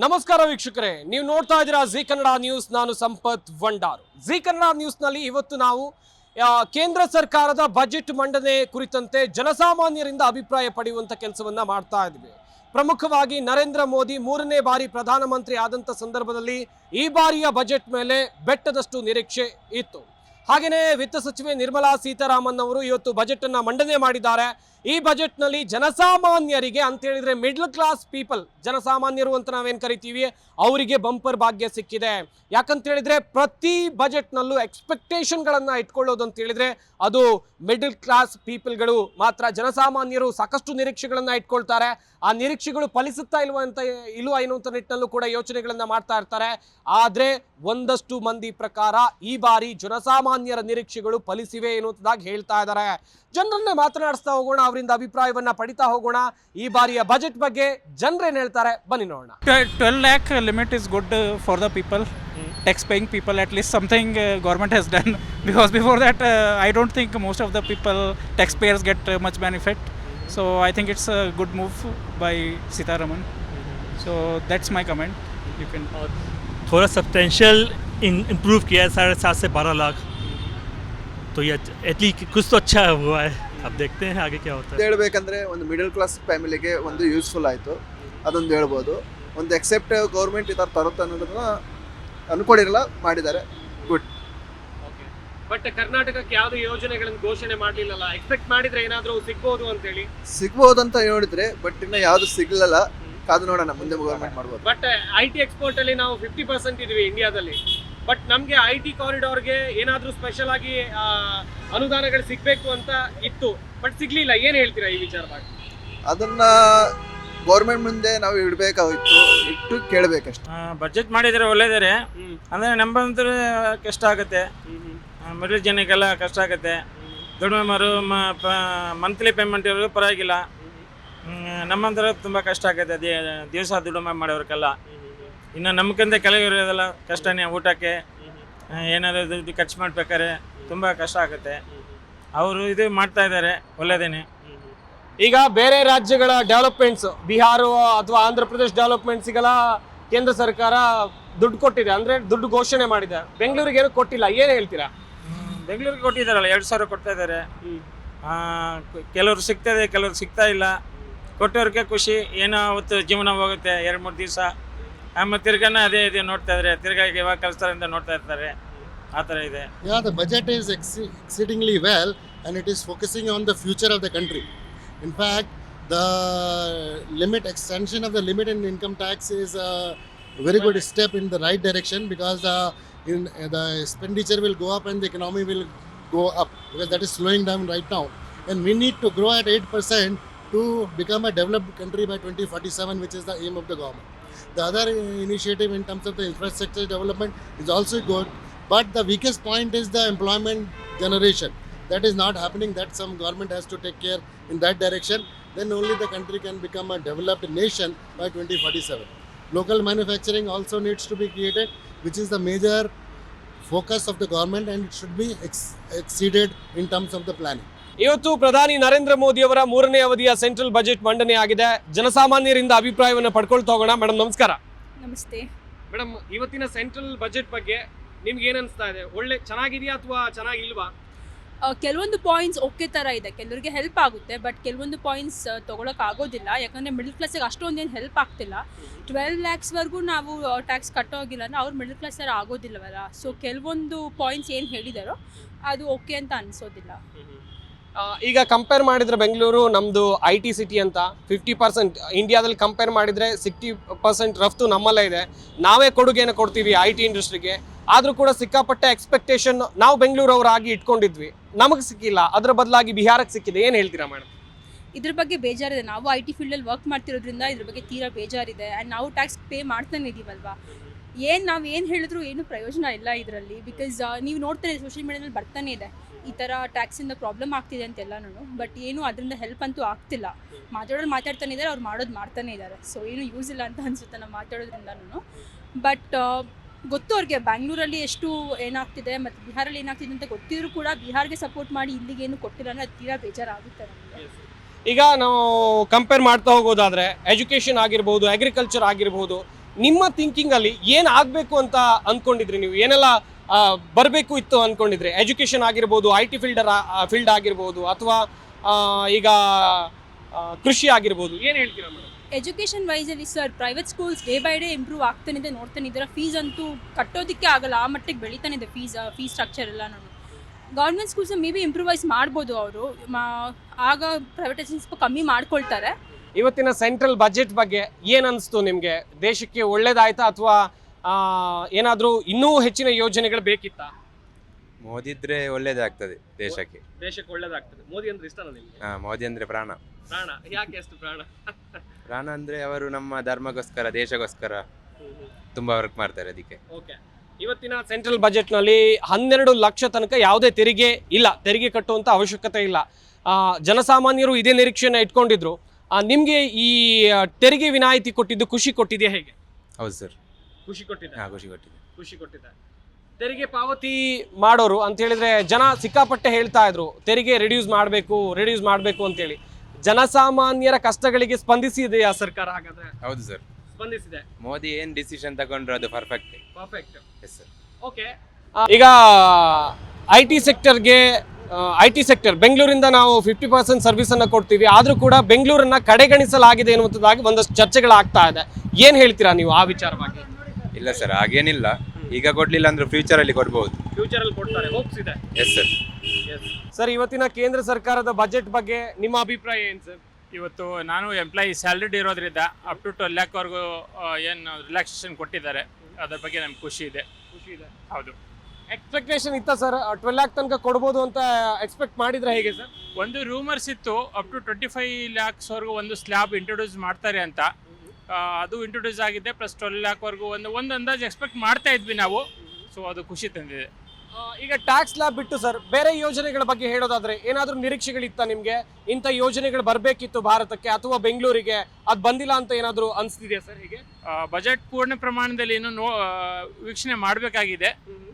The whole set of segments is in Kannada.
ನಮಸ್ಕಾರ ವೀಕ್ಷಕರೇ, ನೀವು ನೋಡ್ತಾ ಇದ್ದೀರಾ ಜಿ ಕನ್ನಡ ನ್ಯೂಸ್. ನಾನು ಸಂಪತ್ ವಂಡಾರು. ಜಿ ಕನ್ನಡ ನ್ಯೂಸ್ನಲ್ಲಿ ಇವತ್ತು ನಾವು ಕೇಂದ್ರ ಸರ್ಕಾರದ ಬಜೆಟ್ ಮಂಡನೆ ಕುರಿತಂತೆ ಜನಸಾಮಾನ್ಯರಿಂದ ಅಭಿಪ್ರಾಯ ಪಡೆಯುವಂಥ ಕೆಲಸವನ್ನ ಮಾಡ್ತಾ ಇದ್ವಿ. ಪ್ರಮುಖವಾಗಿ ನರೇಂದ್ರ ಮೋದಿ 3ನೇ ಬಾರಿ ಪ್ರಧಾನಮಂತ್ರಿ ಆದಂಥ ಸಂದರ್ಭದಲ್ಲಿ ಈ ಬಾರಿಯ ಬಜೆಟ್ ಮೇಲೆ ಬೆಟ್ಟದಷ್ಟು ನಿರೀಕ್ಷೆ ಇತ್ತು. ಹಾಗೆಯೇ ವಿತ್ತ ಸಚಿವೆ ನಿರ್ಮಲಾ ಸೀತಾರಾಮನ್ ಅವರು ಇವತ್ತು ಬಜೆಟ್ ಅನ್ನ ಮಂಡನೆ ಮಾಡಿದ್ದಾರೆ. ಈ ಬಜೆಟ್ ನಲ್ಲಿ ಜನಸಾಮಾನ್ಯರಿಗೆ ಅಂತ ಹೇಳಿದ್ರೆ ಮಿಡ್ಲ್ ಕ್ಲಾಸ್ ಪೀಪಲ್, ಜನಸಾಮಾನ್ಯರು ಅಂತ ನಾವೇನ್ ಕರಿತೀವಿ, ಅವರಿಗೆ ಬಂಪರ್ ಭಾಗ್ಯ ಸಿಕ್ಕಿದೆ. ಯಾಕಂತ ಹೇಳಿದ್ರೆ ಪ್ರತಿ ಬಜೆಟ್ ನಲ್ಲೂ ಎಕ್ಸ್ಪೆಕ್ಟೇಷನ್ ಗಳನ್ನ ಇಟ್ಕೊಳ್ಳೋದು ಅಂತ ಹೇಳಿದ್ರೆ ಅದು ಮಿಡ್ಲ್ ಕ್ಲಾಸ್ ಪೀಪಲ್ಗಳು ಮಾತ್ರ. ಜನಸಾಮಾನ್ಯರು ಸಾಕಷ್ಟು ನಿರೀಕ್ಷೆಗಳನ್ನ ಇಟ್ಕೊಳ್ತಾರೆ. ಆ ನಿರೀಕ್ಷೆಗಳು ಫಲಿಸುತ್ತಾ ಇಲ್ವಾ ಎನ್ನುವಂತ ನಿಟ್ಟಿನಲ್ಲೂ ಕೂಡ ಯೋಚನೆಗಳನ್ನ ಮಾಡ್ತಾ ಇರ್ತಾರೆ. ಆದ್ರೆ ಒಂದಷ್ಟು ಮಂದಿ ಪ್ರಕಾರ ಈ ಬಾರಿ ಜನಸಾಮಾನ್ಯರ ನಿರೀಕ್ಷೆಗಳು ಫಲಿಸಿವೆ ಎನ್ನುವುದಾಗಿ ಹೇಳ್ತಾ ಇದ್ದಾರೆ. ಜನರನ್ನೇ ಮಾತನಾಡಿಸ್ತಾ ಹೋಗೋಣ, ಅವರಿಂದ ಅಭಿಪ್ರಾಯವನ್ನ ಪಡಿತಾ ಹೋಗೋಣ. ಈ ಬಾರಿಯ ಬಜೆಟ್ ಬಗ್ಗೆ ಜನರೇನು ಹೇಳ್ತಾರೆ ಬನ್ನಿ ನೋಡೋಣ. 12 lakh limit is good for the people, tax paying people. At least something government has done, because before that I don't think most of the people, taxpayers, get much benefit. So I think it's a good move by Sitaraman. So that's my comment. You can थोड़ा सब्सटेंशियल इम्प्रूव किया है 7.5 से 12 लाख, तो ये एटलीस्ट कुछ तो अच्छा हुआ है. अब देखते हैं आगे क्या होता है. ಹೇಳಬೇಕಂದ್ರೆ ಒಂದು ಮಿಡಲ್ ಕ್ಲಾಸ್ ಫ್ಯಾಮಿಲಿಗೆ ಒಂದು ಯೂಸ್ಫುಲ್ ಆಯಿತು, ಅದೊಂದು ಹೇಳ್ಬೋದು. ಒಂದು ಎಕ್ಸೆಪ್ಟ್ ಗೌರ್ಮೆಂಟ್ ಈ ಥರ ತರುತ್ತೆ ಅನ್ನೋದನ್ನ ಅನ್ಕೊಂಡಿರಲ್ಲ, ಮಾಡಿದ್ದಾರೆ. ಗುಡ್. ಬಟ್ ಕರ್ನಾಟಕಕ್ಕೆ ಯಾವುದೇ ಯೋಜನೆಗಳನ್ನು ಘೋಷಣೆ ಮಾಡಲಿಲ್ಲ. ಎಕ್ಸ್ಪೆಕ್ಟ್ ಮಾಡಿದ್ರೆ ಏನಾದರೂ ಸಿಗ್ಬೋದು ಅಂತ ಹೇಳಿ. ಸಿಗ್ಬೋದು ಅಂತ ಹೇಳಿದ್ರೆ, ಬಟ್ ಇನ್ನು ಯಾವುದು ಸಿಗ್ಲಿಲ್ಲ. ಕಾದು ನೋಡೋಣ, ಮುಂದೆ ಗೌರ್ಮೆಂಟ್ ಮಾಡ್ಬೋದು. ಬಟ್ IT ಎಕ್ಸ್ಪೋರ್ಟ್ ಅಲ್ಲಿ ನಾವು 50% ಇದೀವಿ ಇಂಡಿಯಾದಲ್ಲಿ. ಬಟ್ ನಮಗೆ IT ಕಾರಿಡಾರ್ಗೆ ಏನಾದರೂ ಸ್ಪೆಷಲ್ ಆಗಿ ಅನುದಾನಗಳು ಸಿಗಬೇಕು ಅಂತ ಇತ್ತು, ಬಟ್ ಸಿಗ್ಲಿಲ್ಲ. ಏನು ಹೇಳ್ತೀರಾ ಈ ವಿಚಾರವಾಗಿ? ಅದನ್ನ ಗೌರ್ಮೆಂಟ್ ಮುಂದೆ ನಾವು ಇಡಬೇಕಾಗಿತ್ತು, ಇಟ್ಟು ಕೇಳಬೇಕಷ್ಟೆ. ಬಜೆಟ್ ಮಾಡಿದರೆ ಒಳ್ಳೆಯದೇ, ಅಂದರೆ ನಮ್ಮಂತರ ಕಷ್ಟ ಆಗುತ್ತೆ, ಮಿಡಲ್ ಜನಕ್ಕೆಲ್ಲ ಕಷ್ಟ ಆಗುತ್ತೆ. ದುಡಿಮೆಮಾರು ಮಂತ್ಲಿ ಪೇಮೆಂಟ್ ಇರೋದು ಪರವಾಗಿಲ್ಲ, ನಮ್ಮಂತರ ತುಂಬ ಕಷ್ಟ ಆಗುತ್ತೆ ದಿವಸ ದುಡಿಮೆ ಮಾಡೋರ್ಗೆಲ್ಲ. ಇನ್ನು ನಮ್ಗಿಂತ ಕೆಳಗಿರೋದೆಲ್ಲ ಕಷ್ಟನೇ. ಊಟಕ್ಕೆ ಏನಾದರೂ ದುಡ್ಡು ಖರ್ಚು ಮಾಡ್ಬೇಕಾದ್ರೆ ತುಂಬ ಕಷ್ಟ ಆಗುತ್ತೆ. ಅವರು ಇದು ಮಾಡ್ತಾ ಇದ್ದಾರೆ, ಒಳ್ಳೆಯದೇನೆ. ಈಗ ಬೇರೆ ರಾಜ್ಯಗಳ ಡೆವಲಪ್ಮೆಂಟ್ಸ್, ಬಿಹಾರ ಅಥವಾ ಆಂಧ್ರ ಪ್ರದೇಶ ಡೆವಲಪ್ಮೆಂಟ್ಸ್ಗೆಲ್ಲ ಕೇಂದ್ರ ಸರ್ಕಾರ ದುಡ್ಡು ಕೊಟ್ಟಿದೆ, ಅಂದ್ರೆ ದುಡ್ಡು ಘೋಷಣೆ ಮಾಡಿದೆ. ಬೆಂಗಳೂರಿಗೆ ಏನು ಕೊಟ್ಟಿಲ್ಲ. ಏನು ಹೇಳ್ತೀರಾ? ಬೆಂಗಳೂರಿಗೆ ಕೊಟ್ಟಿದ್ದಾರಲ್ಲ, 2,000 ಕೊಡ್ತಾ ಇದ್ದಾರೆ. ಕೆಲವ್ರು ಸಿಗ್ತದೆ, ಕೆಲವ್ರು ಸಿಗ್ತಾ ಇಲ್ಲ. ಕೊಟ್ಟವ್ರಿಗೆ ಖುಷಿ, ಏನೋ ಅವತ್ತು ಜೀವನ ಹೋಗುತ್ತೆ 2-3 ದಿವಸ. ಆಮೇಲೆ ತಿರ್ಗಾನ ಅದೇ ಇದೆ ನೋಡ್ತಾ ಇದ್ದಾರೆ, ತಿರ್ಗಾ ಇವಾಗ ಕಲಿಸ್ತಾರೆ ಅಂತ ನೋಡ್ತಾ ಇರ್ತಾರೆ. ಆ ಥರ ಇದೆ. Yeah, the budget is exceedingly well, and it is focusing on the future of the country. In fact, the extension of the limit in income tax is a very good step in the right direction, because the expenditure will go up and the economy will go up, because that is slowing down right now. And we need to grow at 8% to become a developed country by 2047, which is the aim of the government. The other initiative in terms of the infrastructure development is also good, but the weakest point is the employment generation. That is not happening. That some government has to take care in that direction. Then only the country can become a developed nation by 2047. Local manufacturing also needs to be created, which is the major focus of the government, and it should be exceeded in terms of the planning. ಇವತ್ತು ಪ್ರಧಾನಿ ನರೇಂದ್ರ ಮೋದಿ ಅವರ 3ನೇ ಅವಧಿಯ ಸೆಂಟ್ರಲ್ ಬಜೆಟ್ ಮಂಡನೆ ಆಗಿದೆ. ಜನಸಾಮಾನ್ಯರಿಂದ ಅಭಿಪ್ರಾಯವನ್ನು ಪಡ್ಕೊಳ್ತಾ ಹೋಗೋಣ. ಮೇಡಮ್ ನಮಸ್ಕಾರ. ನಮಸ್ತೆ ಮೇಡಮ್, ಇವತ್ತಿನ ಸೆಂಟ್ರಲ್ ಬಜೆಟ್ ಬಗ್ಗೆ ನಿಮ್ಗೆ ಏನ್ ಅನಿಸ್ತಾ ಇದೆ? ಚೆನ್ನಾಗಿದೆಯಾ ಅಥವಾ ಚೆನ್ನಾಗಿಲ್ವಾ? ಕೆಲವೊಂದು ಪಾಯಿಂಟ್ಸ್ ಓಕೆ ಥರ ಇದೆ, ಕೆಲವರಿಗೆ ಹೆಲ್ಪ್ ಆಗುತ್ತೆ. ಬಟ್ ಕೆಲವೊಂದು ಪಾಯಿಂಟ್ಸ್ ತೊಗೊಳಕ್ಕೆ ಆಗೋದಿಲ್ಲ, ಯಾಕಂದರೆ ಮಿಡಲ್ ಕ್ಲಾಸಿಗೆ ಅಷ್ಟೊಂದೇನು ಹೆಲ್ಪ್ ಆಗ್ತಿಲ್ಲ. 12 lakhsವರೆಗೂ ನಾವು ಟ್ಯಾಕ್ಸ್ ಕಟ್ಟೋಗಿಲ್ಲ ಅಂದರೆ ಅವ್ರು ಮಿಡಲ್ ಕ್ಲಾಸ್ ಥರ ಆಗೋದಿಲ್ಲವಲ್ಲ. ಸೊ ಕೆಲವೊಂದು ಪಾಯಿಂಟ್ಸ್ ಏನು ಹೇಳಿದಾರೋ ಅದು ಓಕೆ ಅಂತ ಅನಿಸೋದಿಲ್ಲ. ಈಗ ಕಂಪೇರ್ ಮಾಡಿದ್ರೆ ಬೆಂಗಳೂರು ನಮ್ಮದು IT ಸಿಟಿ ಅಂತ 50% ಇಂಡಿಯಾದಲ್ಲಿ ಕಂಪೇರ್ ಮಾಡಿದರೆ 60% ರಫ್ತು ನಮ್ಮಲ್ಲೇ ಇದೆ. ನಾವೇ ಕೊಡುಗೆಯನ್ನು ಕೊಡ್ತೀವಿ IT ಇಂಡಸ್ಟ್ರಿಗೆ. ಆದರೂ ಕೂಡ ಸಿಕ್ಕಾಪಟ್ಟೆ ಎಕ್ಸ್ಪೆಕ್ಟೇಷನ್ ನಾವು ಬೆಂಗಳೂರವರಾಗಿ ಇಟ್ಕೊಂಡಿದ್ವಿ, ನಮಗೆ ಸಿಕ್ಕಿಲ್ಲ. ಅದರ ಬದಲಾಗಿ ಬಿಹಾರಕ್ಕೆ ಸಿಕ್ಕಿದೆ. ಏನು ಹೇಳ್ತೀರಾ ಮೇಡಮ್? ಇದ್ರ ಬಗ್ಗೆ ಬೇಜಾರಿದೆ. ನಾವು IT ಫೀಲ್ಡಲ್ಲಿ ವರ್ಕ್ ಮಾಡ್ತಿರೋದ್ರಿಂದ ಇದ್ರ ಬಗ್ಗೆ ತೀರಾ ಬೇಜಾರಿದೆ. ಆ್ಯಂಡ್ ನಾವು ಟ್ಯಾಕ್ಸ್ ಪೇ ಮಾಡ್ತಾನೆ ಇದ್ದೀವಲ್ವಾ. ನಾವು ಏನು ಹೇಳಿದ್ರು ಏನು ಪ್ರಯೋಜನ ಇಲ್ಲ ಇದರಲ್ಲಿ. ಬಿಕಾಸ್ ನೀವು ನೋಡ್ತಾನೆ ಸೋಷಿಯಲ್ ಮೀಡಿಯಾದಲ್ಲಿ ಬರ್ತಾನೆ ಇದೆ, ಈ ಥರ ಟ್ಯಾಕ್ಸಿಂದ ಪ್ರಾಬ್ಲಮ್ ಆಗ್ತಿದೆ ಅಂತೆಲ್ಲನೂ. ಬಟ್ ಏನು ಅದರಿಂದ ಹೆಲ್ಪ್ ಅಂತೂ ಆಗ್ತಿಲ್ಲ. ಮಾತಾಡ್ತಾನೆ ಇದ್ದಾರೆ, ಅವ್ರು ಮಾಡೋದು ಮಾಡ್ತಾನೆ ಇದ್ದಾರೆ. ಸೊ ಏನು ಯೂಸ್ ಇಲ್ಲ ಅಂತ ಅನಿಸುತ್ತೆ ನಾವು ಮಾತಾಡೋದ್ರಿಂದನೂ. ಬಟ್ ಗೊತ್ತು ಅವ್ರಿಗೆ ಬ್ಯಾಂಗ್ಳೂರಲ್ಲಿ ಎಷ್ಟು ಏನಾಗ್ತಿದೆ ಮತ್ತು ಬಿಹಾರಲ್ಲಿ ಏನಾಗ್ತಿದೆ ಅಂತ ಗೊತ್ತಿದ್ರು ಕೂಡ ಬಿಹಾರ್ಗೆ ಸಪೋರ್ಟ್ ಮಾಡಿ ಇಲ್ಲಿಗೇನು ಕೊಟ್ಟಿಲ್ಲ ಅಂದರೆ ಅದು ತೀರಾ ಬೇಜಾರಾಗುತ್ತೆ ನಮಗೆ. ಈಗ ನಾವು ಕಂಪೇರ್ ಮಾಡ್ತಾ ಹೋಗೋದಾದ್ರೆ ಎಜುಕೇಷನ್ ಆಗಿರ್ಬೋದು, ಅಗ್ರಿಕಲ್ಚರ್ ಆಗಿರ್ಬೋದು, ನಿಮ್ಮ ಥಿಂಕಿಂಗ್ ಅಲ್ಲಿ ಏನ್ ಆಗ್ಬೇಕು ಅಂತ ಅನ್ಕೊಂಡಿದ್ರಿ ನೀವು? ಏನೆಲ್ಲ ಬರಬೇಕು ಇತ್ತು ಅನ್ಕೊಂಡಿದ್ರಿ? ಎಜುಕೇಶನ್ ಆಗಿರ್ಬೋದು, IT ಫೀಲ್ಡ್ ಆಗಿರ್ಬೋದು, ಅಥವಾ ಈಗ ಕೃಷಿ ಆಗಿರ್ಬೋದು, ಏನ್ ಹೇಳ್ತೀರಾ ಮೇಡಮ್? ಎಜುಕೇಷನ್ ವೈಸಲ್ಲಿ sir private schools day by day improve ಆಗ್ತಾನಿದೆ, ನೋಡ್ತಾನೆ ಇದ್ದಾರೆ. ಫೀಸ್ ಅಂತೂ ಕಟ್ಟೋದಕ್ಕೆ ಆಗಲ್ಲ, ಆ ಮಟ್ಟಿಗೆ ಬೆಳೀತಾನೆ ಇದೆ ಫೀಸ್ ಸ್ಟ್ರಕ್ಚರ್ ಎಲ್ಲ. ನಾನು government schools may be improvise ಮಾಡ್ಬೋದು ಅವರು, ಆಗ ಪ್ರೈವೇಟೈಸೇಷನ್ ಸ್ವಲ್ಪ ಕಮ್ಮಿ ಮಾಡ್ಕೊಳ್ತಾರೆ. ಇವತ್ತಿನ ಸೆಂಟ್ರಲ್ ಬಜೆಟ್ ಬಗ್ಗೆ ಏನ್ ಅನಿಸ್ತು ನಿಮ್ಗೆ? ದೇಶಕ್ಕೆ ಒಳ್ಳೇದಾಯ್ತಾ ಅಥವಾ ಏನಾದ್ರೂ ಇನ್ನೂ ಹೆಚ್ಚಿನ ಯೋಜನೆಗಳು ಬೇಕಿತ್ತಾ? ಮೋದಿ ಇದ್ರೆ ಒಳ್ಳೇದಾಗ್ತದೆ ದೇಶಕ್ಕೆ. ದೇಶಕ್ಕೆ ಒಳ್ಳೇದಾಗ್ತದೆ. ಮೋದಿ ಅಂದ್ರೆ ಇಷ್ಟನಾ ನಿಮ್ಗೆ? ಮೋದಿ ಅಂದ್ರೆ ಪ್ರಾಣ. ಪ್ರಾಣ ಯಾಕೆ ಅಷ್ಟು ಪ್ರಾಣ? ಪ್ರಾಣ ಅಂದ್ರೆ ಅವರು ನಮ್ಮ ಧರ್ಮಗೋಸ್ಕರ, ದೇಶಗೋಸ್ಕರ ತುಂಬಾ ವರ್ಕ್ ಮಾಡ್ತಾರೆ ಅದಕ್ಕೆ. ಓಕೆ, ಇವತ್ತಿನ ಸೆಂಟ್ರಲ್ ಬಜೆಟ್ ನಲ್ಲಿ 12 ಲಕ್ಷ ತನಕ ಯಾವುದೇ ತೆರಿಗೆ ಇಲ್ಲ, ತೆರಿಗೆ ಕಟ್ಟುವಂತ ಅವಶ್ಯಕತೆ ಇಲ್ಲ. ಜನಸಾಮಾನ್ಯರು ಇದೇ ನಿರೀಕ್ಷೆನ ಇಟ್ಕೊಂಡಿದ್ರು. ನಿಮ್ಗೆ ಈ ತೆರಿಗೆ ವಿನಾಯಿತಿ ಕೊಟ್ಟಿದ್ದು ಖುಷಿ ಕೊಟ್ಟಿದೆಯಾ? ಹೇಗೆ? ಹೌದು ಸರ್, ಖುಷಿ ಕೊಟ್ಟಿದೆ. ಖುಷಿ ಕೊಟ್ಟಿದೆ. ತೆರಿಗೆ ಪಾವತಿ ಮಾಡೋರು ಅಂತ ಹೇಳಿದ್ರೆ ಜನ ಸಿಕ್ಕಾಪಟ್ಟೆ ಹೇಳ್ತಾ ಇದ್ರು ತೆರಿಗೆ ರಿಡ್ಯೂಸ್ ಮಾಡಬೇಕು ಅಂತೇಳಿ. ಜನಸಾಮಾನ್ಯರ ಕಷ್ಟಗಳಿಗೆ ಸ್ಪಂದಿಸಿದೆಯಾ ಸರ್ಕಾರ? ಹಾಗಾದ್ರೆ ಹೌದು ಸರ್, ಸ್ಪಂದಿಸಿದೆ. ಮೋದಿ ಏನ್ ಡಿಸಿಷನ್ ತಗೊಂಡ್ರು ಅದು ಪರ್ಫೆಕ್ಟ್. Yes sir. ಓಕೆ, ಈಗ ಐಟಿ ಸೆಕ್ಟರ್ ಬೆಂಗಳೂರಿಂದ ನಾವು 50% ಸರ್ವಿಸ್ ಅನ್ನ ಕೊಡ್ತೀವಿ, ಆದ್ರೂ ಕೂಡ ಬೆಂಗಳೂರನ್ನ ಕಡೆಗಣಿಸಲಾಗಿದೆ ಎನ್ನುವಂಥದ್ದಾಗಿ ಒಂದಷ್ಟು ಚರ್ಚೆಗಳಾಗ್ತಾ ಇದೆ. ಏನ್ ಹೇಳ್ತೀರಾ ನೀವು ಆ ವಿಚಾರವಾಗಿ? ಇಲ್ಲ ಸರ್, ಹಾಗೇನಿಲ್ಲ. ಈಗ ಕೊಡ್ಲಿಲ್ಲ ಅಂದ್ರೆ ಫ್ಯೂಚರ್ ಅಲ್ಲಿ ಕೊಡ್ಬಹುದು. ಫ್ಯೂಚರ್ ಅಲ್ಲಿ ಕೊಡ್ತಾರೆ, ಹೋಪ್ಸ್ ಇದೆ. Yes sir. ಸರ್, ಇವತ್ತಿನ ಕೇಂದ್ರ ಸರ್ಕಾರದ ಬಜೆಟ್ ಬಗ್ಗೆ ನಿಮ್ಮ ಅಭಿಪ್ರಾಯ ಏನು ಸರ್? ಇವತ್ತು ನಾನು ಎಂಪ್ಲಾಯಿ ಸ್ಯಾಲ್ರಿಡ್ ಇರೋದ್ರಿಂದ ಅಪ್ ಟು 12 ಲ್ಯಾಕ್ವರೆಗೂ ಏನು ರಿಲ್ಯಾಕ್ಸೇಷನ್ ಕೊಟ್ಟಿದ್ದಾರೆ, ಅದ್ರ ಬಗ್ಗೆ ನಮ್ಗೆ ಖುಷಿ ಇದೆ. ಹೌದು. ಎಕ್ಸ್ಪೆಕ್ಟೇಷನ್ ಇತ್ತ ಸರ್ 12 ಲ್ಯಾಕ್ ತನಕ ಕೊಡ್ಬೋದು ಅಂತ ಎಕ್ಸ್ಪೆಕ್ಟ್ ಮಾಡಿದ್ರೆ ಹೇಗೆ ಸರ್? ಒಂದು ರೂಮರ್ಸ್ ಇತ್ತು ಅಪ್ ಟು 25 ಲ್ಯಾಕ್ಸ್ವರೆಗೂ ಒಂದು ಸ್ಲ್ಯಾಬ್ ಇಂಟ್ರೊಡ್ಯೂಸ್ ಮಾಡ್ತಾರೆ ಅಂತ. ಅದು ಇಂಟ್ರೊಡ್ಯೂಸ್ ಆಗಿದೆ, ಪ್ಲಸ್ 12 ಲ್ಯಾಕ್ವರೆಗೂ ಒಂದು ಅಂದಾಜು ಎಕ್ಸ್ಪೆಕ್ಟ್ ಮಾಡ್ತಾ ಇದ್ವಿ ನಾವು. ಸೊ ಅದು ಖುಷಿ ತಂದಿದೆ. ಈಗ ಟ್ಯಾಕ್ಸ್ ಸ್ಲ್ಯಾಬ್ ಬಿಟ್ಟು ಸರ್ ಬೇರೆ ಯೋಜನೆಗಳ ಬಗ್ಗೆ ಹೇಳೋದಾದ್ರೆ ಏನಾದರೂ ನಿರೀಕ್ಷೆಗಳಿತ್ತ ನಿಮಗೆ? ಇಂಥ ಯೋಜನೆಗಳು ಬರಬೇಕಿತ್ತು ಭಾರತಕ್ಕೆ ಅಥವಾ ಬೆಂಗಳೂರಿಗೆ, ಅದು ಬಂದಿಲ್ಲ ಅಂತ ಏನಾದರೂ ಅನಿಸ್ತಿದೆಯಾ ಸರ್? ಹೀಗೆ ಬಜೆಟ್ ಪೂರ್ಣ ಪ್ರಮಾಣದಲ್ಲಿ ಇನ್ನೂ ವೀಕ್ಷಣೆ ಮಾಡಬೇಕಾಗಿದೆ.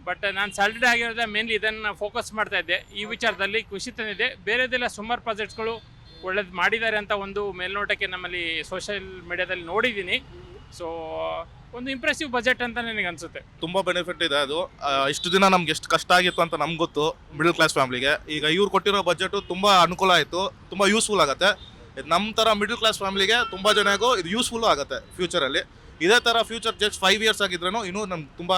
ಬಟ್ ನಾನು ಸ್ಯಾಲ್ರಿಡ್ ಆಗಿರೋದ ಮೇನ್ಲಿ ಇದನ್ನು ಫೋಕಸ್ ಮಾಡ್ತಾ ಇದ್ದೆ. ಈ ವಿಚಾರದಲ್ಲಿ ಖುಷಿ ತಂದಿದೆ. ಬೇರೆದೆಲ್ಲ ಸುಮಾರು ಪ್ರಾಜೆಕ್ಟ್ಸ್ಗಳು ಒಳ್ಳೇದು ಮಾಡಿದ್ದಾರೆ ಅಂತ ಒಂದು ಮೇಲ್ನೋಟಕ್ಕೆ ನಮ್ಮಲ್ಲಿ ಸೋಷಿಯಲ್ ಮೀಡಿಯಾದಲ್ಲಿ ನೋಡಿದ್ದೀನಿ. ಸೊ ಒಂದು ಇಂಪ್ರೆಸಿವ್ ಬಜೆಟ್ ಅಂತ ನನಗೆ ಅನಿಸುತ್ತೆ. ತುಂಬ ಬೆನಿಫಿಟ್ ಇದೆ ಅದು. ಇಷ್ಟು ದಿನ ನಮ್ಗೆ ಎಷ್ಟು ಕಷ್ಟ ಆಗಿತ್ತು ಅಂತ ನಮ್ಗೆ ಗೊತ್ತು, ಮಿಡಲ್ ಕ್ಲಾಸ್ ಫ್ಯಾಮ್ಲಿಗೆ. ಈಗ ಇವ್ರು ಕೊಟ್ಟಿರೋ ಬಜೆಟು ತುಂಬ ಅನುಕೂಲ ಆಯಿತು, ತುಂಬ ಯೂಸ್ಫುಲ್ ಆಗುತ್ತೆ. ಇದು ನಮ್ಮ ಥರ ಮಿಡಲ್ ಕ್ಲಾಸ್ ಫ್ಯಾಮ್ಲಿಗೆ ತುಂಬ ಜನಗೂ ಇದು ಯೂಸ್ಫುಲ್ಲು ಆಗುತ್ತೆ ಫ್ಯೂಚರಲ್ಲಿ. ಇದೇ ಥರ ಫ್ಯೂಚರ್ ಜಸ್ಟ್ 5 years ಆಗಿದ್ರೂ ಇನ್ನೂ ನಮ್ಗೆ ತುಂಬ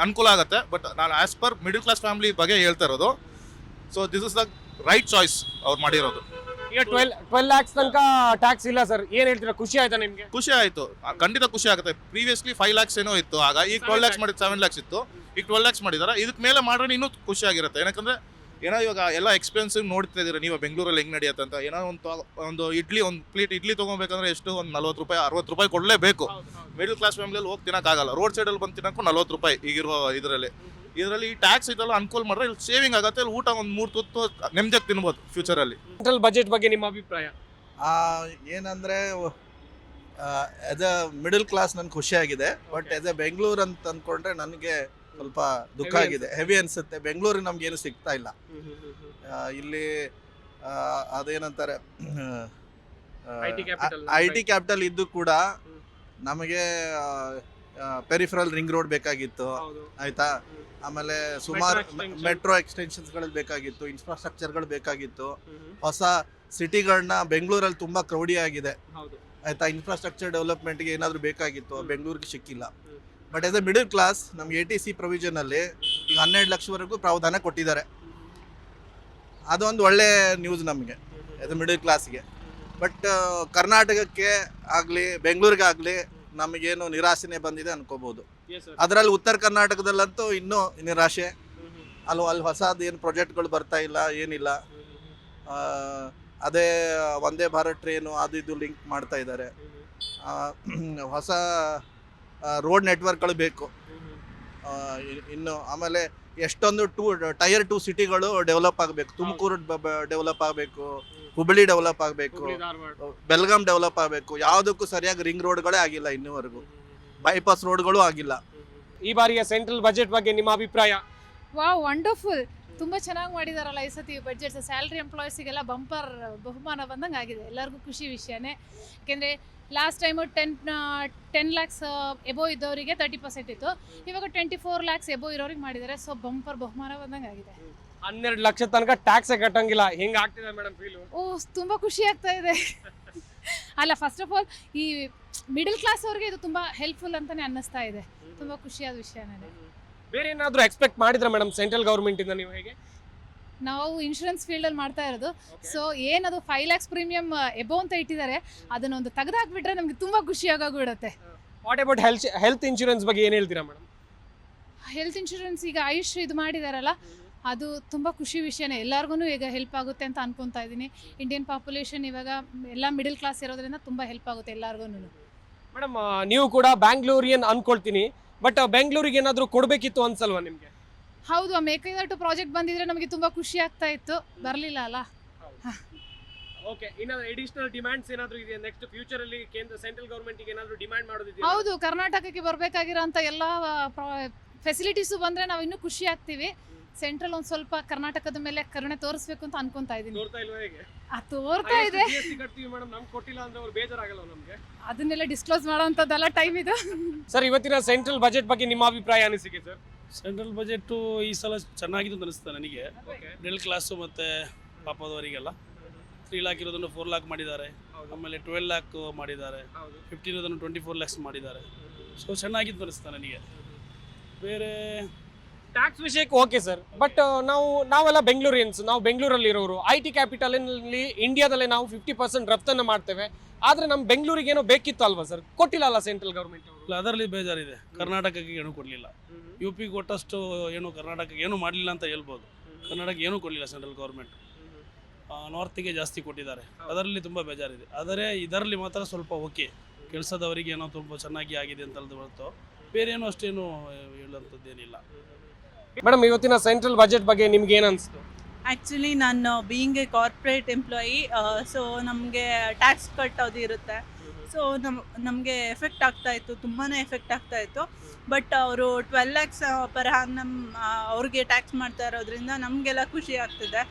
ಅನುಕೂಲ ಆಗುತ್ತೆ. ಬಟ್ ನಾನು as per middle class family ಬಗ್ಗೆ ಹೇಳ್ತಾ ಇರೋದು. So this is the right choice ಅವ್ರು ಮಾಡಿರೋದು. ಈಗ 12 ಲ್ಯಾಕ್ಸ್ ತನಕ ಟ್ಯಾಕ್ಸ್ ಇಲ್ಲ ಸರ್, ಏನ್ ಹೇಳ್ತೀರಾ? ಖುಷಿ ಆಯ್ತಾ ನಿಮ್ಗೆ? ಖುಷಿ ಆಯಿತು, ಖಂಡಿತ ಖುಷಿ ಆಗುತ್ತೆ. ಪ್ರೀವಿಯಸ್ಲಿ 5 lakhs ಏನೋ ಇತ್ತು ಆಗ, ಈಗ 12 lakhs ಮಾಡಿದ್ದು 7 lakhs ಇತ್ತು, ಈಗ 12 lakhs ಮಾಡಿದ್ದಾರೆ. ಇದಕ್ಕೆ ಮೇಲೆ ಮಾಡಿದ್ರೆ ಇನ್ನೂ ಖುಷಿ ಆಗಿರುತ್ತೆ. ಯಾಕಂದರೆ ಏನೋ ಇವಾಗ ಎಲ್ಲ ಎಕ್ಸ್ಪೆನ್ಸಿವ್ ನೋಡ್ತಾ ಇದ್ದೀರಾ ನೀವು ಬೆಂಗಳೂರಲ್ಲಿ ಹೆಂಗೆ ನಡೆಯುತ್ತೆ ಅಂತ. ಏನೋ ಒಂದು ಪ್ಲೇಟ್ ಇಡ್ಲಿ ತೊಗೊಬೇಕಂದ್ರೆ ಎಷ್ಟು, ಒಂದು 40 ರೂಪಾಯಿ 60 ರೂಪಾಯಿ ಕೊಡಲೇಬೇಕು. ಮಿಡಲ್ ಕ್ಲಾಸ್ ಫ್ಯಾಮಿಲಿಯಲ್ಲಿ ಹೋಗಿ ತಿನ್ನೋಕ್ಕಾಗಲ್ಲ. ರೋಡ್ ಸೈಡಲ್ಲಿ ಬಂದು ತಿನ್ನೋಕ್ಕೂ 40 ರೂಪಾಯಿ ಈಗಿರೋ ಇದರಲ್ಲಿ ಈ ಟ್ಯಾಕ್ಸ್ ಇದೆಲ್ಲ ಅನುಕೂಲ ಮಾಡಿದ್ರೆ ಇಲ್ಲಿ ಸೇವಿಂಗ್ ಆಗುತ್ತೆ. ಇಲ್ಲಿ ಊಟ ಒಂದು 3 ತುತ್ತು ನೆಮ್ಮದಿಯಾಗಿ ತಿನ್ಬೋದು ಫ್ಯೂಚರಲ್ಲಿ. ಸೆಂಟ್ರಲ್ ಬಜೆಟ್ ಬಗ್ಗೆ ನಿಮ್ಮ ಅಭಿಪ್ರಾಯ? ಏನಂದರೆ ಆ್ಯಸ್ ಅ ಮಿಡಲ್ ಕ್ಲಾಸ್ ನನಗೆ ಖುಷಿಯಾಗಿದೆ. ಬಟ್ ಆ್ಯಸ್ ಎ ಬೆಂಗಳೂರು ಅಂತ ಅಂದ್ಕೊಂಡ್ರೆ ನನಗೆ ಸ್ವಲ್ಪ ದುಃಖ ಆಗಿದೆ, ಹೆವಿ ಅನಿಸುತ್ತೆ. ಬೆಂಗಳೂರಿಗೆ ನಮಗೇನು ಸಿಗ್ತಾ ಇಲ್ಲ. ಇಲ್ಲಿ ಅದೇನಂತಾರೆ IT ಕ್ಯಾಪಿಟಲ್ ಇದ್ದು ಕೂಡ ನಮಗೆ ಪೆರಿಫರಲ್ ರಿಂಗ್ ರೋಡ್ ಬೇಕಾಗಿತ್ತು, ಆಯಿತಾ. ಆಮೇಲೆ ಸುಮಾರು ಮೆಟ್ರೋ ಎಕ್ಸ್ಟೆನ್ಷನ್ಸ್ಗಳಲ್ಲಿ ಬೇಕಾಗಿತ್ತು, ಇನ್ಫ್ರಾಸ್ಟ್ರಕ್ಚರ್ಗಳು ಬೇಕಾಗಿತ್ತು. ಹೊಸ ಸಿಟಿಗಳನ್ನ ಬೆಂಗಳೂರಲ್ಲಿ ತುಂಬ ಕ್ರೌಡಿ ಆಗಿದೆ, ಆಯಿತಾ. ಇನ್ಫ್ರಾಸ್ಟ್ರಕ್ಚರ್ ಡೆವಲಪ್ಮೆಂಟ್ಗೆ ಏನಾದರೂ ಬೇಕಾಗಿತ್ತು, ಬೆಂಗಳೂರಿಗೆ ಸಿಕ್ಕಿಲ್ಲ. But as A middle class ನಮ್ಗೆ ATC ಪ್ರೊವಿಷನಲ್ಲಿ ಈಗ 12 ಲಕ್ಷವರೆಗೂ ಪ್ರಾವಧಾನ ಕೊಟ್ಟಿದ್ದಾರೆ. ಅದೊಂದು ಒಳ್ಳೆ ನ್ಯೂಸ್ ನಮಗೆ ಆಸ್ ಎ ಮಿಡಲ್ ಕ್ಲಾಸ್ಗೆ. ಬಟ್ ಕರ್ನಾಟಕಕ್ಕೆ ಆಗಲಿ ಬೆಂಗಳೂರಿಗಾಗಲಿ ನಮಗೇನು ನಿರಾಶೆನೇ ಬಂದಿದೆ ಅನ್ಕೋಬೋದು. ಅದರಲ್ಲಿ ಉತ್ತರ ಕರ್ನಾಟಕದಲ್ಲಂತೂ ಇನ್ನೂ ನಿರಾಶೆ. ಅಲ್ಲಿ ಹೊಸದು ಏನು ಪ್ರಾಜೆಕ್ಟ್ಗಳು ಬರ್ತಾ ಇಲ್ಲ, ಏನಿಲ್ಲ. ಅದೇ ವಂದೇ ಭಾರತ್ ಟ್ರೈನು ಅದು ಇದು ಲಿಂಕ್ ಮಾಡ್ತಾ ಇದ್ದಾರೆ. ಹೊಸ ರೋಡ್ ನೆಟ್ವರ್ಕ್ಗಳು ಬೇಕು ಇನ್ನು. ಆಮೇಲೆ ಎಷ್ಟೊಂದು ಟೈರ್ 2 ಸಿಟಿಗಳು ಡೆವಲಪ್ ಆಗಬೇಕು. ತುಮಕೂರು ಡೆವಲಪ್ ಆಗಬೇಕು, ಹುಬ್ಬಳ್ಳಿ ಡೆವಲಪ್ ಆಗಬೇಕು, ಬೆಳಗಾಂ ಡೆವಲಪ್ ಆಗಬೇಕು. ಯಾವುದಕ್ಕೂ ಸರಿಯಾಗಿ ರಿಂಗ್ ರೋಡ್ಗಳೇ ಆಗಿಲ್ಲ ಇನ್ನೂವರೆಗೂ, ಬೈಪಾಸ್ ರೋಡ್ಗಳು ಆಗಿಲ್ಲ. ಈ ಬಾರಿಯ ಸೆಂಟ್ರಲ್ ಬಜೆಟ್ ಬಗ್ಗೆ ನಿಮ್ಮ ಅಭಿಪ್ರಾಯ? Wow, wonderful. ತುಂಬ ಚೆನ್ನಾಗಿ ಮಾಡಿದಾರಲ್ಲ ಈ ಸತಿ ಬಡ್ಜೆಟ್ಸ್. ಸ್ಯಾಲ್ರಿ ಎಂಪ್ಲಾಯೀಸಿಗೆಲ್ಲ ಬಂಪರ್ ಬಹುಮಾನ ಬಂದಂಗೆ ಆಗಿದೆ, ಎಲ್ಲರಿಗೂ ಖುಷಿ ವಿಷಯನೇ. ಯಾಕೆಂದರೆ ಲಾಸ್ಟ್ ಟೈಮು 10 lakhs ಎಬೋ ಇದ್ದವರಿಗೆ 30% ಇತ್ತು, ಇವಾಗ 24 lakhs ಎಬೋ ಇರೋರಿಗೆ ಮಾಡಿದ್ದಾರೆ. ಸೊ ಬಂಪರ್ ಬಹುಮಾನ ಬಂದಂಗೆ ಆಗಿದೆ. 12 ಲಕ್ಷ ತನಕ ಟ್ಯಾಕ್ಸ್ ಕಟ್ಟಂಗಿಲ್ಲ, ಹಿಂಗ ಆಗ್ತಿದೆ ಮೇಡಮ್ ಫೀಲ್? ಓ ತುಂಬ ಖುಷಿ ಆಗ್ತಾ ಇದೆ. ಅಲ್ಲ, ಫಸ್ಟ್ ಆಫ್ ಆಲ್ ಈ ಮಿಡಲ್ ಕ್ಲಾಸ್ ಅವ್ರಿಗೆ ಇದು ತುಂಬ ಹೆಲ್ಪ್ಫುಲ್ ಅಂತಲೇ ಅನ್ನಿಸ್ತಾ ಇದೆ. ತುಂಬ ಖುಷಿಯಾದ ವಿಷಯನೇ. ಬೇರೆ ಏನಾದರೂ ಎಕ್ಸ್ಪೆಕ್ಟ್ ಮಾಡಿದ್ರೆ ಮೇಡಮ್ ಸೆಂಟ್ರಲ್ ಗೌರ್ಮೆಂಟ್ ಇಂದ ನೀವು ಹೇಗೆ? ನಾವು ಇನ್ಶೂರೆನ್ಸ್ ಫೀಲ್ಡಲ್ಲಿ ಮಾಡ್ತಾ ಇರೋದು. ಸೊ ಏನದು 5 lakhs ಪ್ರೀಮಿಯಂ ಎಬೋ ಅಂತ ಇಟ್ಟಿದ್ದಾರೆ, ಅದನ್ನೊಂದು ತೆಗೆದಾಕ್ಬಿಟ್ರೆ ನಮಗೆ ತುಂಬ ಖುಷಿಯಾಗೋಗ್ಬಿಡುತ್ತೆ. ವಾಟ್ ಅಬೌಟ್ ಹೆಲ್ತ್ ಇನ್ಶೂರೆನ್ಸ್ ಬಗ್ಗೆ ಏನು ಹೇಳ್ತೀರಾ ಮೇಡಮ್? ಹೆಲ್ತ್ ಇನ್ಶೂರೆನ್ಸ್ ಈಗ ಆಯುಷ್ ಇದು ಮಾಡಿದಾರಲ್ಲ, ಅದು ತುಂಬ ಖುಷಿ ವಿಷಯನೇ. ಎಲ್ಲರಿಗೂ ಈಗ ಹೆಲ್ಪ್ ಆಗುತ್ತೆ ಅಂತ ಅನ್ಕೊತಾ ಇದ್ದೀನಿ. ಇಂಡಿಯನ್ ಪಾಪ್ಯುಲೇಷನ್ ಇವಾಗ ಎಲ್ಲ ಮಿಡಲ್ ಕ್ಲಾಸ್ ಇರೋದ್ರಿಂದ ತುಂಬ ಹೆಲ್ಪ್ ಆಗುತ್ತೆ ಎಲ್ಲರಿಗೂ. ಮೇಡಮ್ ನೀವು ಕೂಡ ಬ್ಯಾಂಗ್ಳೂರಿಯನ್ ಅನ್ಕೊಳ್ತೀನಿ, ಬಟ್ ಬೆಂಗಳೂರಿಗೆ ಏನಾದರೂ ಕೊಡಬೇಕಿತ್ತು ಅನ್ಸಲ್ವಾ ನಿಮಗೆ? ಹೌದು, ಆ ಮೇಕೆದಾಟು ಪ್ರಾಜೆಕ್ಟ್ ಬಂದಿದ್ರೆ ನಮಗೆ ತುಂಬ ಖುಷಿ ಆಗ್ತಾ ಇತ್ತು, ಬರಲಿಲ್ಲ ಅಲ್ಲ. ಓಕೆ, ಏನಾದರೂ ಅಡಿಷನಲ್ ಡಿಮ್ಯಾಂಡ್ಸ್ ಏನಾದರೂ ಇದೆ ನೆಕ್ಸ್ಟ್ ಫ್ಯೂಚರ್ ಅಲ್ಲಿ ಸೆಂಟ್ರಲ್ ಗವರ್ಮೆಂಟ್ಗೆ ಏನಾದರೂ ಡಿಮ್ಯಾಂಡ್ ಮಾಡೋದಿದೆಯಾ? ಹೌದು, ಕರ್ನಾಟಕಕ್ಕೆ ಬರಬೇಕಾಗಿರೋಂಥ ಎಲ್ಲ ಫೆಸಿಲಿಟೀಸು ಬಂದರೆ ನಾವು ಇನ್ನೂ ಖುಷಿ ಆಗ್ತೀವಿ. ಸೆಂಟ್ರಲ್ ಒಂದು ಸ್ವಲ್ಪ ಕರ್ನಾಟಕದ ಮೇಲೆ ಕರುಣೆ ತೋರಿಸ್ಬೇಕು ಅಂತ ಅನ್ಕೊಂತಾ ಇದ್ದೀನಿ. ತೋರ್ತಾ ಇಲ್ವಾ ಹೇಗೆ? ತೋರ್ತಾ ಇದೆ. GST ಕಟ್ತೀವಿ ಮೇಡಮ್, ನಮ್ಗೆ ಕೊಟ್ಟಿಲ್ಲ ಅಂದ್ರೆ ಅವ್ರು ಬೇಜಾರಾಗಲ್ಲ ನಮಗೆ? ಅದನ್ನೆಲ್ಲ ಡಿಸ್ಕ್ಲೋಸ್ ಮಾಡೋಂಥದ್ದೆಲ್ಲ ಟೈಮ್ ಇದು. ಸರ್, ಇವತ್ತಿನ ಸೆಂಟ್ರಲ್ ಬಜೆಟ್ ಬಗ್ಗೆ ನಿಮ್ಮ ಅಭಿಪ್ರಾಯ ಅನಿಸಿಕೆ ಸರ್? ಸೆಂಟ್ರಲ್ ಬಜೆಟ್ಟು ಈ ಸಲ ಚೆನ್ನಾಗಿದ್ದು ಅನಿಸ್ತಾ ನನಗೆ. ಮಿಡಲ್ ಕ್ಲಾಸು ಮತ್ತು ಪಾಪದವರಿಗೆಲ್ಲ 3 lakh ಇರೋದನ್ನು 4 lakh ಮಾಡಿದ್ದಾರೆ. ಆಮೇಲೆ 12 lakh ಮಾಡಿದ್ದಾರೆ. 15 ಇರೋದನ್ನು 24 lakhs ಮಾಡಿದ್ದಾರೆ. ಸೊ ಚೆನ್ನಾಗಿದ್ದು ಅನಿಸ್ತಾ ನನಗೆ. ಬೇರೆ ಟ್ಯಾಕ್ಸ್ ವಿಷಯಕ್ಕೆ ಓಕೆ ಸರ್, ಬಟ್ ನಾವೆಲ್ಲ ಬೆಂಗಳೂರಿಯನ್ಸ್, ನಾವು ಬೆಂಗಳೂರಲ್ಲಿ ಇರೋರು. IT ಕ್ಯಾಪಿಟಲ್ನಲ್ಲಿ ಇಂಡಿಯಾದಲ್ಲೇ ನಾವು 50% ರಫ್ತನ್ನು ಮಾಡ್ತೇವೆ. ಆದರೆ ನಮ್ಮ ಬೆಂಗಳೂರಿಗೆ ಏನೋ ಬೇಕಿತ್ತು ಅಲ್ವಾ ಸರ್? ಕೊಟ್ಟಿಲ್ಲ ಅಲ್ಲ ಸೆಂಟ್ರಲ್ ಗೌರ್ಮೆಂಟ್ ಅವರು? ಇಲ್ಲ, ಅದರಲ್ಲಿ ಬೇಜಾರಿದೆ. ಕರ್ನಾಟಕಕ್ಕೆ ಏನೂ ಕೊಡಲಿಲ್ಲ. UP ಕೊಟ್ಟಷ್ಟು ಏನು ಕರ್ನಾಟಕಕ್ಕೆ ಏನೂ ಮಾಡಲಿಲ್ಲ ಅಂತ ಹೇಳ್ಬೋದು. ಕರ್ನಾಟಕ ಏನೂ ಕೊಡಲಿಲ್ಲ ಸೆಂಟ್ರಲ್ ಗೌರ್ಮೆಂಟ್. ನಾರ್ತಿಗೆ ಜಾಸ್ತಿ ಕೊಟ್ಟಿದ್ದಾರೆ, ಅದರಲ್ಲಿ ತುಂಬ ಬೇಜಾರಿದೆ. ಆದರೆ ಇದರಲ್ಲಿ ಮಾತ್ರ ಸ್ವಲ್ಪ ಓಕೆ, ಕೆಲಸದವರಿಗೆ ಏನೋ ತುಂಬ ಚೆನ್ನಾಗಿ ಆಗಿದೆ ಅಂತ ಹೊರತು ಬೇರೆ ಏನೋ ಅಷ್ಟೇನು ಹೇಳುವಂಥದ್ದೇನಿಲ್ಲ. ಮೇಡಮ್, ಇವತ್ತಿನ ಸೆಂಟ್ರಲ್ ಬಜೆಟ್ ಬಗ್ಗೆ ನಿಮ್ಗೆ ಏನು ಅನಿಸ್ತು? ಆ್ಯಕ್ಚುಲಿ ನಾನು being A corporate employee, so ನಮಗೆ ಟ್ಯಾಕ್ಸ್ ಕಟ್ಟೋದು ಇರುತ್ತೆ. ಸೊ ನಮಗೆ ಎಫೆಕ್ಟ್ ಆಗ್ತಾಯಿತ್ತು, ತುಂಬಾ ಎಫೆಕ್ಟ್ ಆಗ್ತಾಯಿತ್ತು. ಬಟ್ ಅವರು 12 lakhs ಪರ್ annum ಅವ್ರಿಗೆ ಟ್ಯಾಕ್ಸ್ ಮಾಡ್ತಾ ಇರೋದ್ರಿಂದ ನಮಗೆಲ್ಲ ಖುಷಿ ಆಗ್ತಿದೆ.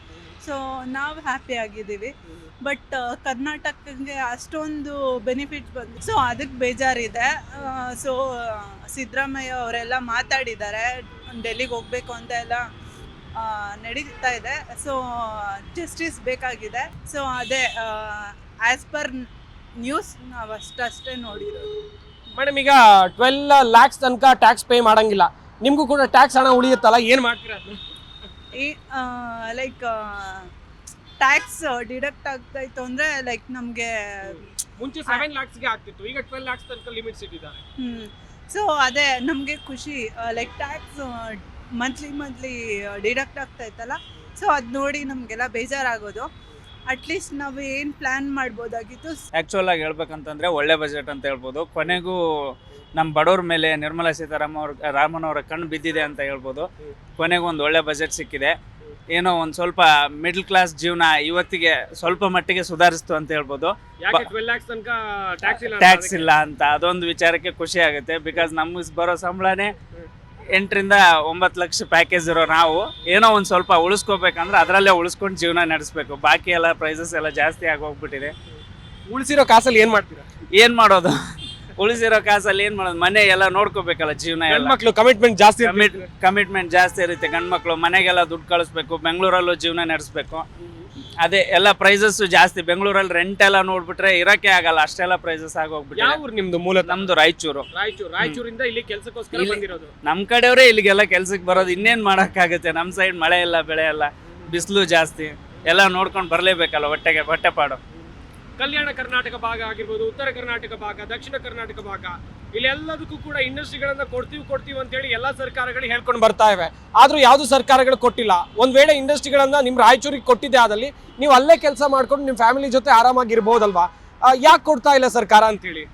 ಸೊ ನಾವು ಹ್ಯಾಪಿ ಆಗಿದ್ದೀವಿ. ಬಟ್ ಕರ್ನಾಟಕಕ್ಕೆ ಅಷ್ಟೊಂದು ಬೆನಿಫಿಟ್ಸ್ ಬಂದು, ಸೊ ಅದಕ್ಕೆ ಬೇಜಾರಿದೆ. ಸೊ ಸಿದ್ದರಾಮಯ್ಯ ಅವರೆಲ್ಲ ಮಾತಾಡಿದ್ದಾರೆ, ಡೆಲ್ಲಿಗೆ ಹೋಗಬೇಕು ಅಂತ ಎಲ್ಲ ನಡೀತಾ ಇದೆ. ಸೊ ಜಸ್ಟಿಸ್ ಬೇಕಾಗಿದೆ. ಸೊ ಅದೇ ಆ್ಯಸ್ ಪರ್ ನ್ಯೂಸ್ ನಾವು ಅಷ್ಟೇ ನೋಡಿರೋದು. ಮೇಡಮ್, ಈಗ 12 lakhs ತನಕ ಟ್ಯಾಕ್ಸ್ ಪೇ ಮಾಡಂಗಿಲ್ಲ, ನಿಮಗೂ ಕೂಡ ಟ್ಯಾಕ್ಸ್ ಹಣ ಉಳಿಯುತ್ತಲ್ಲ, ಏನು ಮಾಡ್ತೀರಾ? ಈ ಲೈಕ್ ಟ್ಯಾಕ್ಸ್ ಡಿಡಕ್ಟ್ ಆಗ್ತಾಯಿತ್ತು ಅಂದರೆ ಲೈಕ್ ನಮಗೆ ಮುಂಚೆ 7 lakhsಗೆ ಆಗ್ತಿತ್ತು, ಈಗ 12 lakhs ತನಕ ಲಿಮಿಟ್ಸ್ ಇಟ್ಟಿದ್ದಾರೆ. ಸೊ ಅದೇ ನಮಗೆ ಖುಷಿ. ಲೈಕ್ ಟ್ಯಾಕ್ಸ್ ಮಂತ್ಲಿ ಡಿಡಕ್ಟ್ ಆಗ್ತಾ ಇತ್ತಲ್ಲ, ಸೊ ಅದು ನೋಡಿ ನಮಗೆಲ್ಲ ಬೇಜಾರಾಗೋದು. ಅಟ್ಲೀಸ್ಟ್ ನಾವು ಏನು ಪ್ಲ್ಯಾನ್ ಮಾಡ್ಬೋದಾಗಿತ್ತು. ಆ್ಯಕ್ಚುಲ್ ಆಗಿ ಹೇಳ್ಬೇಕಂತಂದರೆ ಒಳ್ಳೆ ಬಜೆಟ್ ಅಂತ ಹೇಳ್ಬೋದು. ಕೊನೆಗೂ ನಮ್ಮ ಬಡವ್ರ ಮೇಲೆ ನಿರ್ಮಲಾ ಸೀತಾರಾಮನ್ ಅವರ ಕಣ್ಣು ಬಿದ್ದಿದೆ ಅಂತ ಹೇಳ್ಬೋದು. ಕೊನೆಗೂ ಒಂದು ಒಳ್ಳೆ ಬಜೆಟ್ ಸಿಕ್ಕಿದೆ. ಏನೋ ಒಂದು ಸ್ವಲ್ಪ ಮಿಡಲ್ ಕ್ಲಾಸ್ ಜೀವನ ಇವತ್ತಿಗೆ ಸ್ವಲ್ಪ ಮಟ್ಟಿಗೆ ಸುಧಾರಿಸ್ತು ಅಂತ ಹೇಳ್ಬೋದು. ಟ್ಯಾಕ್ಸ್ ಇಲ್ಲ ಅಂತ ಅದೊಂದು ವಿಚಾರಕ್ಕೆ ಖುಷಿ ಆಗುತ್ತೆ. ಬಿಕಾಸ್ ನಮಗೆ ಬರೋ ಸಂಬಳನೇ 8 ರಿಂದ 9 ಲಕ್ಷ ಪ್ಯಾಕೇಜ್ ಇರೋ ನಾವು ಏನೋ ಒಂದು ಸ್ವಲ್ಪ ಉಳಿಸ್ಕೋಬೇಕಂದ್ರೆ ಅದರಲ್ಲೇ ಉಳಿಸ್ಕೊಂಡು ಜೀವನ ನಡೆಸಬೇಕು. ಬಾಕಿ ಎಲ್ಲ ಪ್ರೈಸಸ್ ಎಲ್ಲ ಜಾಸ್ತಿ ಆಗೋಗ್ಬಿಟ್ಟಿದೆ. ಉಳಿಸಿರೋ ಕಾಸಲ್ಲಿ ಏನು ಮಾಡ್ತೀರಾ? ಏನು ಮಾಡೋದು? ಉಳಿಸಿರೋ ಕಾಸಲ್ಲಿ ಏನು ಮಾಡೋದು? ಮನೆ ಎಲ್ಲ ನೋಡ್ಕೋಬೇಕಲ್ಲ, ಜೀವನ ಎಲ್ಲ. ಮಕ್ಕಳು ಕಮಿಟ್ಮೆಂಟ್ ಜಾಸ್ತಿ ಇರುತ್ತೆ. ಗಂಡು ಮಕ್ಕಳು ಮನೆಗೆಲ್ಲ ದುಡ್ಡು ಕಳಿಸ್ಬೇಕು, ಬೆಂಗಳೂರಲ್ಲೂ ಜೀವನ ನಡೆಸಬೇಕು. ಅದೇ ಎಲ್ಲ ಪ್ರೈಸಸ್ಸು ಜಾಸ್ತಿ. ಬೆಂಗಳೂರಲ್ಲಿ ರೆಂಟ್ ಎಲ್ಲ ನೋಡ್ಬಿಟ್ರೆ ಇರೋಕ್ಕೆ ಆಗಲ್ಲ, ಅಷ್ಟೆಲ್ಲ ಪ್ರೈಸಸ್ ಆಗೋಗ್ಬಿಟ್ಟು. ಯಾವ ಊರು ನಿಮ್ದು? ಮೂಲ ನಮ್ದು ರಾಯಚೂರು. ರಾಯಚೂರಿಂದ ಇಲ್ಲಿ ಕೆಲಸಕ್ಕೋಸ್ಕರ ಬಂದಿರೋದು? ನಮ್ಮ ಕಡೆಯವರೇ ಇಲ್ಲಿಗೆಲ್ಲ ಕೆಲ್ಸಕ್ಕೆ ಬರೋದು. ಇನ್ನೇನು ಮಾಡೋಕ್ಕಾಗುತ್ತೆ? ನಮ್ಮ ಸೈಡ್ ಮಳೆ ಇಲ್ಲ, ಬೆಳೆ ಇಲ್ಲ, ಬಿಸಿಲು ಜಾಸ್ತಿ, ಎಲ್ಲ ನೋಡ್ಕೊಂಡು ಬರಲೇಬೇಕಲ್ಲ ಹೊಟ್ಟೆಪಾಡು. ಕಲ್ಯಾಣ ಕರ್ನಾಟಕ ಭಾಗ ಆಗಿರ್ಬೋದು, ಉತ್ತರ ಕರ್ನಾಟಕ ಭಾಗ, ದಕ್ಷಿಣ ಕರ್ನಾಟಕ ಭಾಗ, ಇಲ್ಲೆಲ್ಲದಕ್ಕೂ ಕೂಡ ಇಂಡಸ್ಟ್ರಿಗಳನ್ನ ಕೊಡ್ತೀವಿ ಅಂತ ಹೇಳಿ ಎಲ್ಲಾ ಸರ್ಕಾರಗಳು ಹೇಳ್ಕೊಂಡು ಬರ್ತಾ ಇವೆ. ಆದ್ರೂ ಯಾವ್ದು ಸರ್ಕಾರಗಳು ಕೊಟ್ಟಿಲ್ಲ. ಒಂದ್ ವೇಳೆ ಇಂಡಸ್ಟ್ರಿಗಳನ್ನ ನಿಮ್ ರಾಯಚೂರಿಗೆ ಕೊಟ್ಟಿದ್ದೆ ಆದಲ್ಲಿ ನೀವು ಅಲ್ಲೇ ಕೆಲಸ ಮಾಡ್ಕೊಂಡು ನಿಮ್ ಫ್ಯಾಮಿಲಿ ಜೊತೆ ಆರಾಮಾಗಿರ್ಬೋದಲ್ವಾ? ಯಾಕೆ ಕೊಡ್ತಾ ಇಲ್ಲ ಸರ್ಕಾರ ಅಂತೇಳಿ?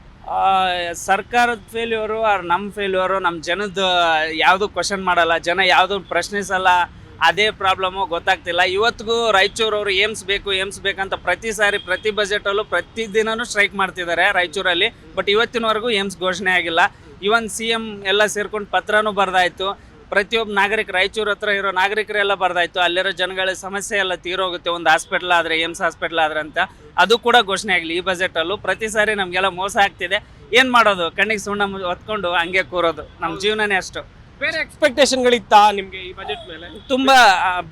ಸರ್ಕಾರದ ಫೇಲ್ಯೂರು ಆರ್ ನಮ್ಮ ಫೇಲ್ಯೂರು, ನಮ್ಮ ಜನದ ಯಾವುದು ಕ್ವಶನ್ ಮಾಡಲ್ಲ, ಜನ ಯಾವುದು ಪ್ರಶ್ನಿಸಲ್ಲ. ಅದೇ ಪ್ರಾಬ್ಲಮ್ಮು ಗೊತ್ತಾಗ್ತಿಲ್ಲ. ಇವತ್ತಿಗೂ ರಾಯಚೂರವರು ಏಮ್ಸ್ ಬೇಕಂತ ಪ್ರತಿ ಬಜೆಟಲ್ಲೂ ಪ್ರತಿದಿನವೂ ಸ್ಟ್ರೈಕ್ ಮಾಡ್ತಿದ್ದಾರೆ ರಾಯಚೂರಲ್ಲಿ. ಬಟ್ ಇವತ್ತಿನವರೆಗೂ ಏಮ್ಸ್ ಘೋಷಣೆ ಆಗಿಲ್ಲ. ಇವನ್ CM ಎಲ್ಲ ಸೇರ್ಕೊಂಡು ಪತ್ರನೂ ಬರೆದಾಯಿತು. ಪ್ರತಿಯೊಬ್ಬ ನಾಗರಿಕ ರಾಯಚೂರು ಹತ್ರ ಇರೋ ನಾಗರಿಕರೆಲ್ಲ ಬರ್ದಾಯ್ತು, ಅಲ್ಲಿರೋ ಜನಗಳ ಸಮಸ್ಯೆ ಎಲ್ಲ ತೀರೋಗುತ್ತೆ, ಒಂದು ಹಾಸ್ಪಿಟ್ಲ್ ಆದರೆ ಏಮ್ಸ್ ಹಾಸ್ಪಿಟ್ಲ್ ಆದ್ರೆ ಅಂತ. ಅದು ಕೂಡ ಘೋಷಣೆ ಆಗಲಿ ಈ ಬಜೆಟಲ್ಲೂ. ಪ್ರತಿ ಸಾರಿ ನಮಗೆಲ್ಲ ಮೋಸ ಆಗ್ತಿದೆ, ಏನು ಮಾಡೋದು, ಕಣ್ಣಿಗೆ ಸುಣ್ಣ ಹೊತ್ಕೊಂಡು ಹಂಗೆ ಕೂರೋದು, ನಮ್ಮ ಜೀವನನೇ ಅಷ್ಟು. ಬೇರೆ ಎಕ್ಸ್ಪೆಕ್ಟೇಷನ್ಗಳಿತ್ತಾ ನಿಮಗೆ ಈ ಬಜೆಟ್ ಮೇಲೆ? ತುಂಬ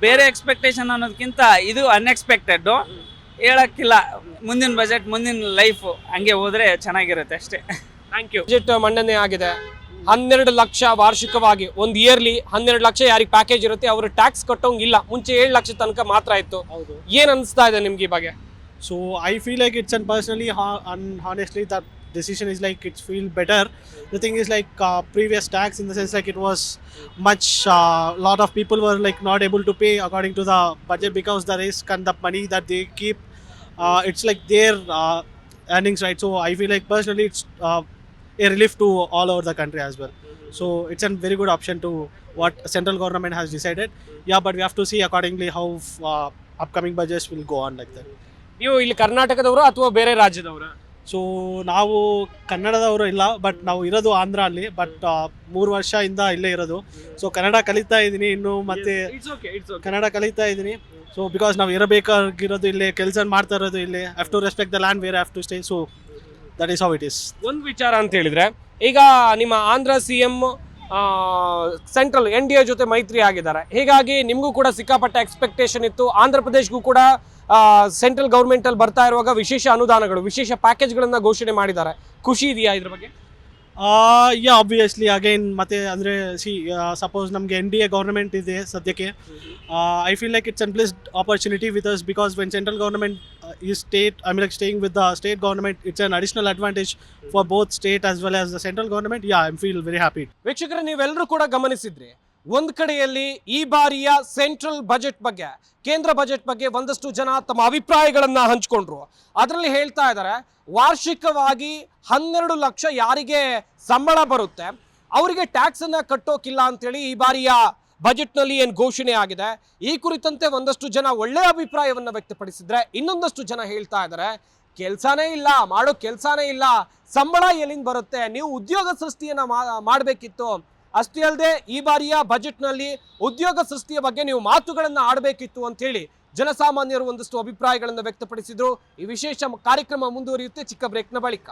ಬೇರೆ ಎಕ್ಸ್ಪೆಕ್ಟೇಷನ್ ಅನ್ನೋದಕ್ಕಿಂತ ಇದು ಅನ್ಎಕ್ಸ್ಪೆಕ್ಟೆಡ್, ಹೇಳಕ್ಕಿಲ್ಲ. ಮುಂದಿನ ಬಜೆಟ್, ಮುಂದಿನ ಲೈಫು ಹಂಗೆ ಹೋದರೆ ಚೆನ್ನಾಗಿರುತ್ತೆ ಅಷ್ಟೇ. Thank you. ಬಜೆಟ್ ಮಂಡನೆ ಆಗಿದೆ. 12 ಲಕ್ಷ ವಾರ್ಷಿಕವಾಗಿ, ಒಂದು ಇಯರ್ಲಿ 12 ಲಕ್ಷ ಯಾರಿಗೆ ಪ್ಯಾಕೇಜ್ ಇರುತ್ತೆ ಅವರು ಟ್ಯಾಕ್ಸ್ ಕಟ್ಟೋಂಗಿಲ್ಲ. ಮುಂಚೆ 7 ಲಕ್ಷ ತನಕ ಮಾತ್ರ ಇತ್ತು. ಏನ್ ಅನಿಸ್ತಾ ಇದೆ ನಿಮ್ಗೆ ಈ ಬಗ್ಗೆ? So I feel like it's, and personally, honestly, that decision is like it's feel better. The thing is like previous tax, in the sense like it was much, lot of people were like not able to pay according to the budget because the risk and the money that they keep, it's like their earnings, right? So I feel like personally it's a relief to all over the country as well. So it's a very good option to what central government has decided. Yeah, but we have to see accordingly how upcoming budgets will go on like that. ನೀವು ಇಲ್ಲಿ ಕರ್ನಾಟಕದವರು ಅಥವಾ ಬೇರೆ ರಾಜ್ಯದವರ? ಸೊ ನಾವು ಕನ್ನಡದವರು ಇಲ್ಲ, ಬಟ್ ನಾವು ಇರೋದು ಆಂಧ್ರ ಅಲ್ಲಿ, ಬಟ್ 3 ವರ್ಷದಿಂದ ಇಲ್ಲೇ ಇರೋದು. ಸೊ ಕನ್ನಡ ಕಲಿತಾ ಇದ್ದೀನಿ ಇನ್ನು, ಮತ್ತೆ ಕನ್ನಡ ಕಲಿತಾ ಇದ್ದೀನಿ. ಸೊ ಬಿಕಾಸ್ ನಾವು ಇರಬೇಕಾಗಿರೋದು ಇಲ್ಲೇ, ಕೆಲಸ ಮಾಡ್ತಾ ಇರೋದು ಇಲ್ಲೇ. Have to respect the land where have to stay. So that is how it is. ಒಂದು ವಿಚಾರ ಅಂತ ಹೇಳಿದ್ರೆ, ಈಗ ನಿಮ್ಮ ಆಂಧ್ರ CM ಸೆಂಟ್ರಲ್ NDA ಜೊತೆ ಮೈತ್ರಿ ಆಗಿದ್ದಾರೆ, ಹೀಗಾಗಿ ನಿಮಗೂ ಕೂಡ ಸಿಕ್ಕಾಪಟ್ಟೆ ಎಕ್ಸ್ಪೆಕ್ಟೇಷನ್ ಇತ್ತು. ಆಂಧ್ರ ಪ್ರದೇಶ್ಗೂ ಕೂಡ ಸೆಂಟ್ರಲ್ ಗೌರ್ಮೆಂಟ್ ಅಲ್ಲಿ ಬರ್ತಾ ಇರುವಾಗ ವಿಶೇಷ ಅನುದಾನಗಳು, ವಿಶೇಷ ಪ್ಯಾಕೇಜ್ಗಳನ್ನ ಘೋಷಣೆ ಮಾಡಿದ್ದಾರೆ. ಖುಷಿ ಇದೆಯಾ ಇದ್ರ ಬಗ್ಗೆ? ಯಾ, ಆಬ್ವಿಯಸ್ಲಿ ಅಗೈನ್ ಮತ್ತೆ ಅಂದರೆ ಸಪೋಸ್ ನಮಗೆ NDA ಗೌರ್ಮೆಂಟ್ ಇದೆ ಸದ್ಯಕ್ಕೆ. I feel like it's unplaced opportunity with us, because when central government is state, I mean like staying with the state government, it's an additional advantage for both state as well as the central government. Yeah, I feel very happy. ವೀಕ್ಷಕರೇ, ನೀವೆಲ್ಲರೂ ಕೂಡ ಗಮನಿಸಿದ್ರಿ, ಒಂದು ಕಡೆಯಲ್ಲಿ ಈ ಬಾರಿಯ ಸೆಂಟ್ರಲ್ ಬಜೆಟ್ ಬಗ್ಗೆ, ಕೇಂದ್ರ ಬಜೆಟ್ ಬಗ್ಗೆ ಒಂದಷ್ಟು ಜನ ತಮ್ಮ ಅಭಿಪ್ರಾಯಗಳನ್ನ ಹಂಚಿಕೊಂಡ್ರು. ಅದರಲ್ಲಿ ಹೇಳ್ತಾ ಇದ್ದಾರೆ, ವಾರ್ಷಿಕವಾಗಿ 12 ಲಕ್ಷ ಯಾರಿಗೆ ಸಂಬಳ ಬರುತ್ತೆ ಅವರಿಗೆ ಟ್ಯಾಕ್ಸ್ ಅನ್ನ ಕಟ್ಟೋಕಿಲ್ಲ ಅಂತೇಳಿ ಈ ಬಾರಿಯ ಬಜೆಟ್ನಲ್ಲಿ ಏನು ಘೋಷಣೆ ಆಗಿದೆ. ಈ ಕುರಿತಂತೆ ಒಂದಷ್ಟು ಜನ ಒಳ್ಳೆಯ ಅಭಿಪ್ರಾಯವನ್ನು ವ್ಯಕ್ತಪಡಿಸಿದ್ರೆ, ಇನ್ನೊಂದಷ್ಟು ಜನ ಹೇಳ್ತಾ ಇದ್ದಾರೆ ಕೆಲಸನೇ ಇಲ್ಲ, ಮಾಡೋ ಕೆಲಸನೇ ಇಲ್ಲ, ಸಂಬಳ ಎಲ್ಲಿಂದ ಬರುತ್ತೆ, ನೀವು ಉದ್ಯೋಗ ಸೃಷ್ಟಿಯನ್ನ ಮಾಡಬೇಕಿತ್ತು. ಅಷ್ಟೇ ಅಲ್ಲದೆ ಈ ಬಾರಿಯ ಬಜೆಟ್ನಲ್ಲಿ ಉದ್ಯೋಗ ಸೃಷ್ಟಿಯ ಬಗ್ಗೆ ನೀವು ಮಾತುಗಳನ್ನು ಆಡಬೇಕಿತ್ತು ಅಂತ ಹೇಳಿ ಜನಸಾಮಾನ್ಯರು ಒಂದಷ್ಟು ಅಭಿಪ್ರಾಯಗಳನ್ನು ವ್ಯಕ್ತಪಡಿಸಿದ್ರು. ಈ ವಿಶೇಷ ಕಾರ್ಯಕ್ರಮ ಮುಂದುವರಿಯುತ್ತೆ ಚಿಕ್ಕ ಬ್ರೇಕ್ನ ಬಳಿಕ.